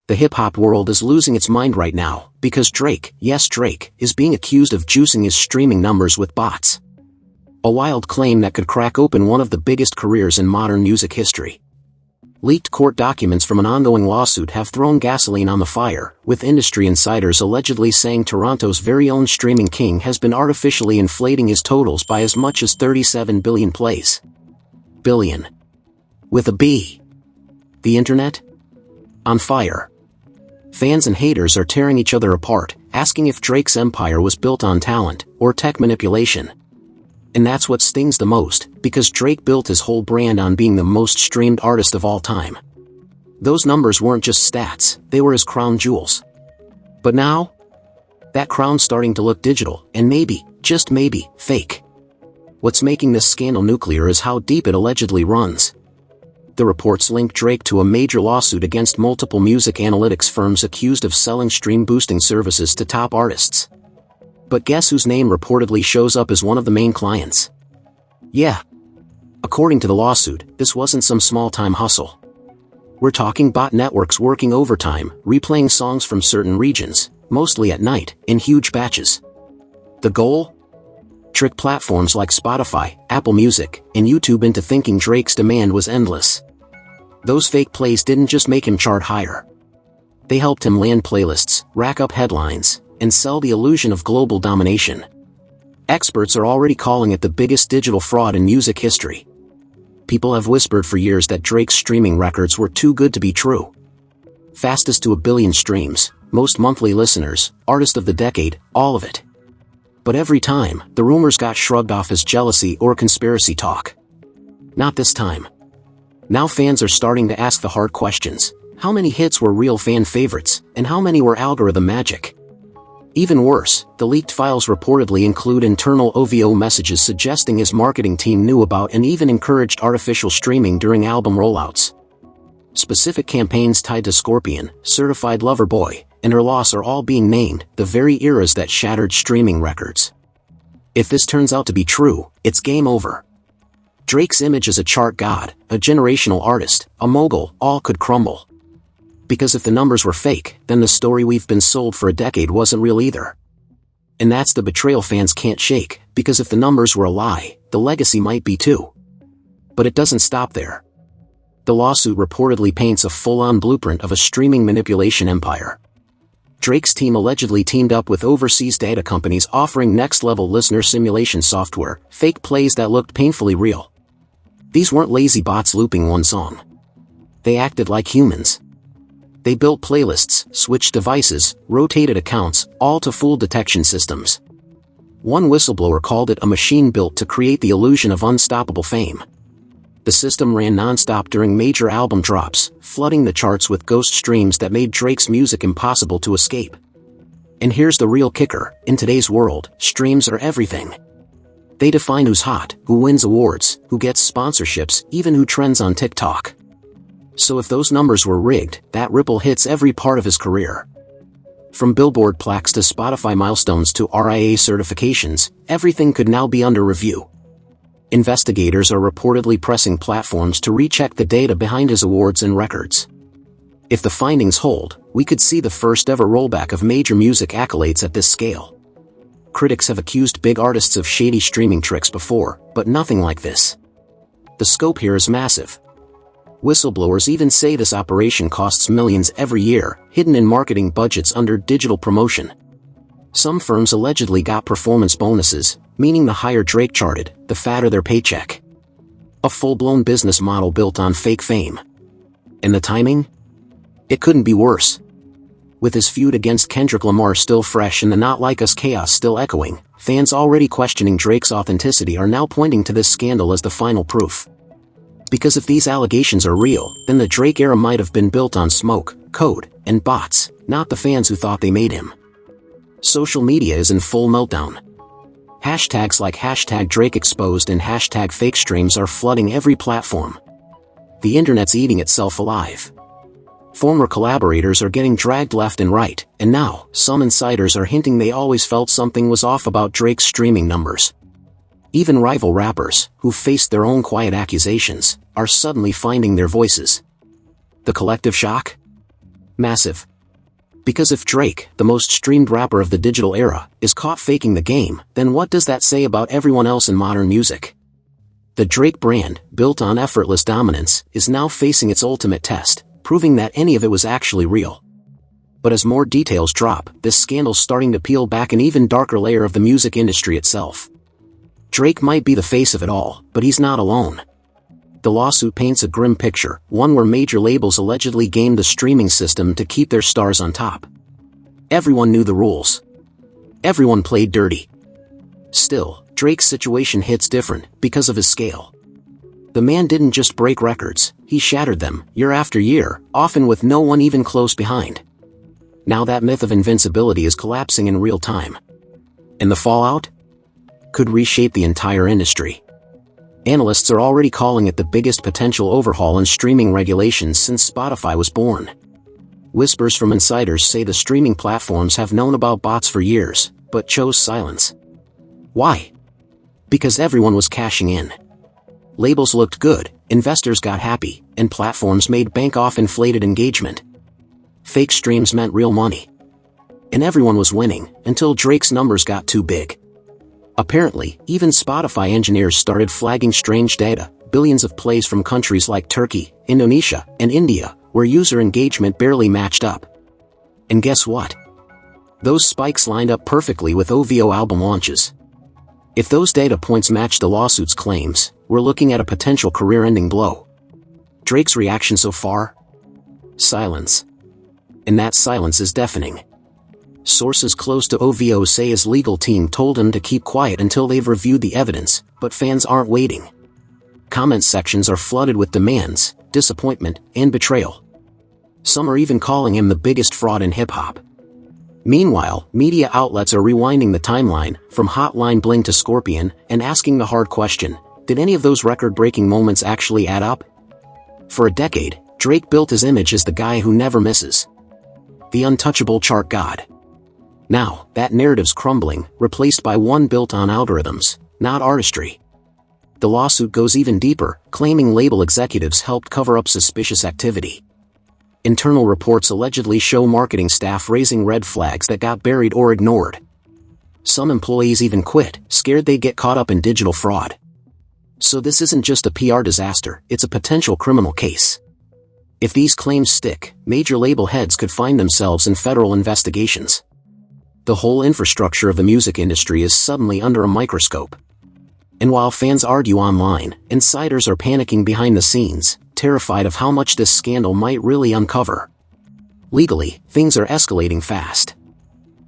The hip-hop world is losing its mind right now, because Drake, yes Drake, is being accused of juicing his streaming numbers with bots. A wild claim that could crack open one of the biggest careers in modern music history. Leaked court documents from an ongoing lawsuit have thrown gasoline on the fire, with industry insiders allegedly saying Toronto's very own streaming king has been artificially inflating his totals by as much as 37 billion plays. Billion. With a B. The internet? On fire. Fans and haters are tearing each other apart, asking if Drake's empire was built on talent or tech manipulation. And that's what stings the most, because Drake built his whole brand on being the most streamed artist of all time. Those numbers weren't just stats, they were his crown jewels. But now, that crown's starting to look digital, and maybe, just maybe, fake. What's making this scandal nuclear is how deep it allegedly runs. The reports link Drake to a major lawsuit against multiple music analytics firms accused of selling stream-boosting services to top artists. But guess whose name reportedly shows up as one of the main clients? Yeah. According to the lawsuit, this wasn't some small-time hustle. We're talking bot networks working overtime, replaying songs from certain regions, mostly at night, in huge batches. The goal? Trick platforms like Spotify, Apple Music, and YouTube into thinking Drake's demand was endless. Those fake plays didn't just make him chart higher. They helped him land playlists, rack up headlines, and sell the illusion of global domination. Experts are already calling it the biggest digital fraud in music history. People have whispered for years that Drake's streaming records were too good to be true. Fastest to 1 billion streams, most monthly listeners, artist of the decade, all of it. But every time, the rumors got shrugged off as jealousy or conspiracy talk. Not this time. Now fans are starting to ask the hard questions. How many hits were real fan favorites, and how many were algorithm magic? Even worse, the leaked files reportedly include internal OVO messages suggesting his marketing team knew about and even encouraged artificial streaming during album rollouts. Specific campaigns tied to Scorpion, Certified Lover Boy, and Her Loss are all being named, the very eras that shattered streaming records. If this turns out to be true, it's game over. Drake's image as a chart god, a generational artist, a mogul, all could crumble. Because if the numbers were fake, then the story we've been sold for a decade wasn't real either. And that's the betrayal fans can't shake, because if the numbers were a lie, the legacy might be too. But it doesn't stop there. The lawsuit reportedly paints a full-on blueprint of a streaming manipulation empire. Drake's team allegedly teamed up with overseas data companies offering next-level listener simulation software, fake plays that looked painfully real. These weren't lazy bots looping one song. They acted like humans. They built playlists, switched devices, rotated accounts, all to fool detection systems. One whistleblower called it a machine built to create the illusion of unstoppable fame. The system ran non-stop during major album drops, flooding the charts with ghost streams that made Drake's music impossible to escape. And here's the real kicker, in today's world, streams are everything. They define who's hot, who wins awards, who gets sponsorships, even who trends on TikTok. So if those numbers were rigged, that ripple hits every part of his career. From Billboard plaques to Spotify milestones to RIA certifications, everything could now be under review. Investigators are reportedly pressing platforms to recheck the data behind his awards and records. If the findings hold, we could see the first ever rollback of major music accolades at this scale. Critics have accused big artists of shady streaming tricks before, but nothing like this. The scope here is massive. Whistleblowers even say this operation costs millions every year, hidden in marketing budgets under digital promotion. Some firms allegedly got performance bonuses, meaning the higher Drake charted, the fatter their paycheck. A full-blown business model built on fake fame. And the timing? It couldn't be worse. With his feud against Kendrick Lamar still fresh and the Not Like Us chaos still echoing, fans already questioning Drake's authenticity are now pointing to this scandal as the final proof. Because if these allegations are real, then the Drake era might have been built on smoke, code, and bots, not the fans who thought they made him. Social media is in full meltdown. Hashtags like #DrakeExposed and #FakeStreams are flooding every platform. The internet's eating itself alive. Former collaborators are getting dragged left and right, and now, some insiders are hinting they always felt something was off about Drake's streaming numbers. Even rival rappers, who faced their own quiet accusations, are suddenly finding their voices. The collective shock? Massive. Because if Drake, the most streamed rapper of the digital era, is caught faking the game, then what does that say about everyone else in modern music? The Drake brand, built on effortless dominance, is now facing its ultimate test, proving that any of it was actually real. But as more details drop, this scandal's starting to peel back an even darker layer of the music industry itself. Drake might be the face of it all, but he's not alone. The lawsuit paints a grim picture, one where major labels allegedly gamed the streaming system to keep their stars on top. Everyone knew the rules. Everyone played dirty. Still, Drake's situation hits different, because of his scale. The man didn't just break records, he shattered them, year after year, often with no one even close behind. Now that myth of invincibility is collapsing in real time. And the fallout? Could reshape the entire industry. Analysts are already calling it the biggest potential overhaul in streaming regulations since Spotify was born. Whispers from insiders say the streaming platforms have known about bots for years, but chose silence. Why? Because everyone was cashing in. Labels looked good, investors got happy, and platforms made bank off inflated engagement. Fake streams meant real money. And everyone was winning, until Drake's numbers got too big. Apparently, even Spotify engineers started flagging strange data, billions of plays from countries like Turkey, Indonesia, and India, where user engagement barely matched up. And guess what? Those spikes lined up perfectly with OVO album launches. If those data points match the lawsuit's claims, we're looking at a potential career-ending blow. Drake's reaction so far? Silence. And that silence is deafening. Sources close to OVO say his legal team told him to keep quiet until they've reviewed the evidence, but fans aren't waiting. Comment sections are flooded with demands, disappointment, and betrayal. Some are even calling him the biggest fraud in hip-hop. Meanwhile, media outlets are rewinding the timeline, from Hotline Bling to Scorpion, and asking the hard question, did any of those record-breaking moments actually add up? For a decade, Drake built his image as the guy who never misses. The untouchable chart god. Now, that narrative's crumbling, replaced by one built on algorithms, not artistry. The lawsuit goes even deeper, claiming label executives helped cover up suspicious activity. Internal reports allegedly show marketing staff raising red flags that got buried or ignored. Some employees even quit, scared they'd get caught up in digital fraud. So this isn't just a PR disaster, it's a potential criminal case. If these claims stick, major label heads could find themselves in federal investigations. The whole infrastructure of the music industry is suddenly under a microscope. And while fans argue online, insiders are panicking behind the scenes, terrified of how much this scandal might really uncover. Legally, things are escalating fast.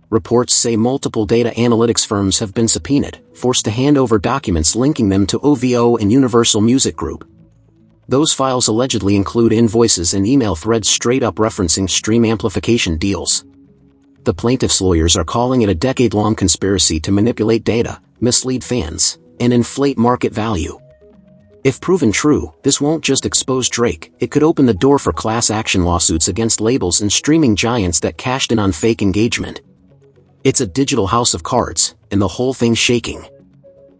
Reports say multiple data analytics firms have been subpoenaed, forced to hand over documents linking them to OVO and Universal Music Group. Those files allegedly include invoices and email threads straight up referencing stream amplification deals. The plaintiffs' lawyers are calling it a decade-long conspiracy to manipulate data, mislead fans, and inflate market value. If proven true, this won't just expose Drake, it could open the door for class action lawsuits against labels and streaming giants that cashed in on fake engagement. It's a digital house of cards, and the whole thing's shaking.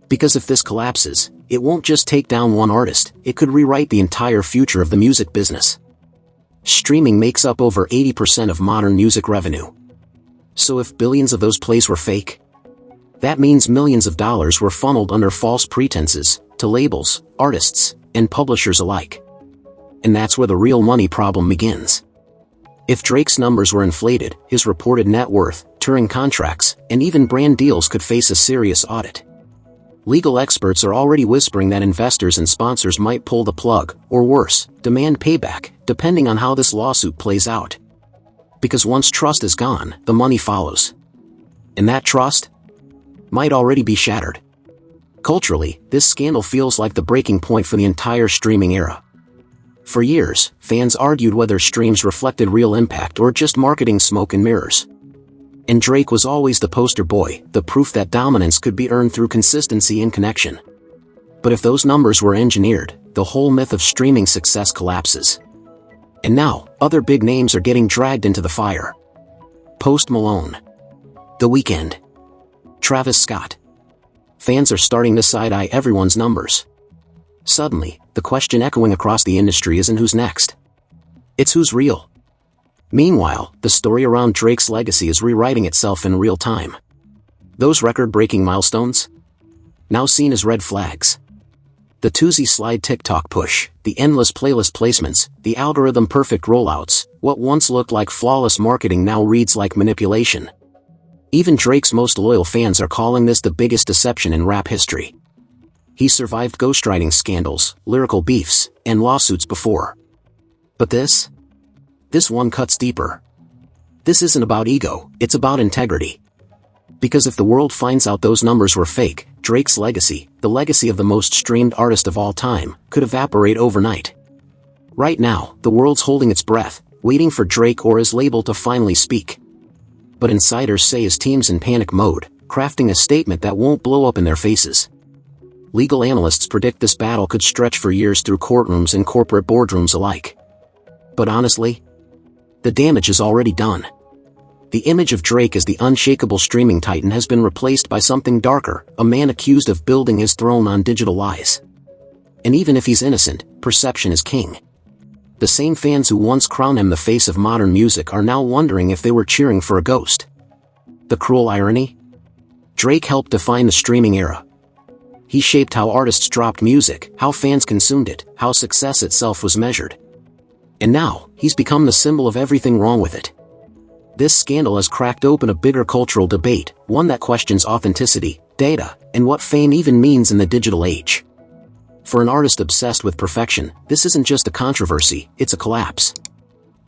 Because if this collapses, it won't just take down one artist, it could rewrite the entire future of the music business. Streaming makes up over 80% of modern music revenue. So if billions of those plays were fake, that means millions of dollars were funneled under false pretenses, to labels, artists, and publishers alike. And that's where the real money problem begins. If Drake's numbers were inflated, his reported net worth, touring contracts, and even brand deals could face a serious audit. Legal experts are already whispering that investors and sponsors might pull the plug, or worse, demand payback, depending on how this lawsuit plays out. Because once trust is gone, the money follows. And that trust might already be shattered. Culturally, this scandal feels like the breaking point for the entire streaming era. For years, fans argued whether streams reflected real impact or just marketing smoke and mirrors. And Drake was always the poster boy, the proof that dominance could be earned through consistency and connection. But if those numbers were engineered, the whole myth of streaming success collapses. And now, other big names are getting dragged into the fire. Post Malone, The Weeknd, Travis Scott. Fans are starting to side-eye everyone's numbers. Suddenly, the question echoing across the industry isn't who's next. It's who's real. Meanwhile, the story around Drake's legacy is rewriting itself in real time. Those record-breaking milestones? Now seen as red flags. The Tuesday slide TikTok push, the endless playlist placements, the algorithm-perfect rollouts, what once looked like flawless marketing now reads like manipulation. Even Drake's most loyal fans are calling this the biggest deception in rap history. He survived ghostwriting scandals, lyrical beefs, and lawsuits before. But this one cuts deeper. This isn't about ego, it's about integrity. Because if the world finds out those numbers were fake, Drake's legacy, the legacy of the most streamed artist of all time, could evaporate overnight. Right now, the world's holding its breath, waiting for Drake or his label to finally speak. But insiders say his team's in panic mode, crafting a statement that won't blow up in their faces. Legal analysts predict this battle could stretch for years through courtrooms and corporate boardrooms alike. But honestly, the damage is already done. The image of Drake as the unshakable streaming titan has been replaced by something darker, a man accused of building his throne on digital lies. And even if he's innocent, perception is king. The same fans who once crowned him the face of modern music are now wondering if they were cheering for a ghost. The cruel irony? Drake helped define the streaming era. He shaped how artists dropped music, how fans consumed it, how success itself was measured. And now, he's become the symbol of everything wrong with it. This scandal has cracked open a bigger cultural debate, one that questions authenticity, data, and what fame even means in the digital age. For an artist obsessed with perfection, this isn't just a controversy, it's a collapse.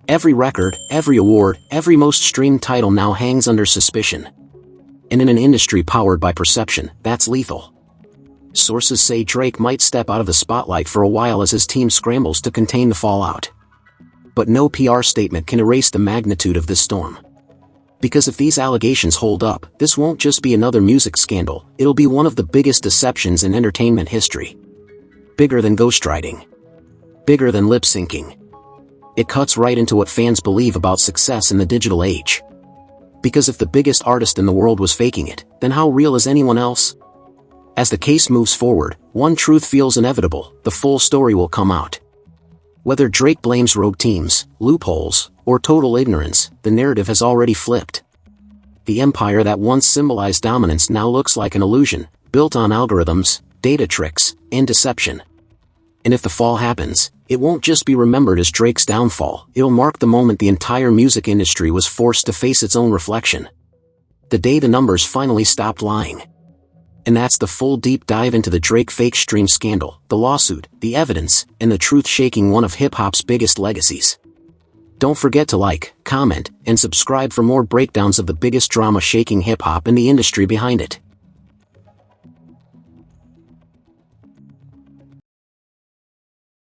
Every record, every award, every most streamed title now hangs under suspicion. And in an industry powered by perception, that's lethal. Sources say Drake might step out of the spotlight for a while as his team scrambles to contain the fallout. But no PR statement can erase the magnitude of this storm. Because if these allegations hold up, this won't just be another music scandal, it'll be one of the biggest deceptions in entertainment history. Bigger than ghostwriting. Bigger than lip-syncing. It cuts right into what fans believe about success in the digital age. Because if the biggest artist in the world was faking it, then how real is anyone else? As the case moves forward, one truth feels inevitable: the full story will come out. Whether Drake blames rogue teams, loopholes, or total ignorance, the narrative has already flipped. The empire that once symbolized dominance now looks like an illusion, built on algorithms, data tricks, and deception. And if the fall happens, it won't just be remembered as Drake's downfall, it'll mark the moment the entire music industry was forced to face its own reflection. The day the numbers finally stopped lying. And that's the full deep dive into the Drake fake stream scandal, the lawsuit, the evidence, and the truth shaking one of hip-hop's biggest legacies. Don't forget to like, comment, and subscribe for more breakdowns of the biggest drama shaking hip-hop and the industry behind it.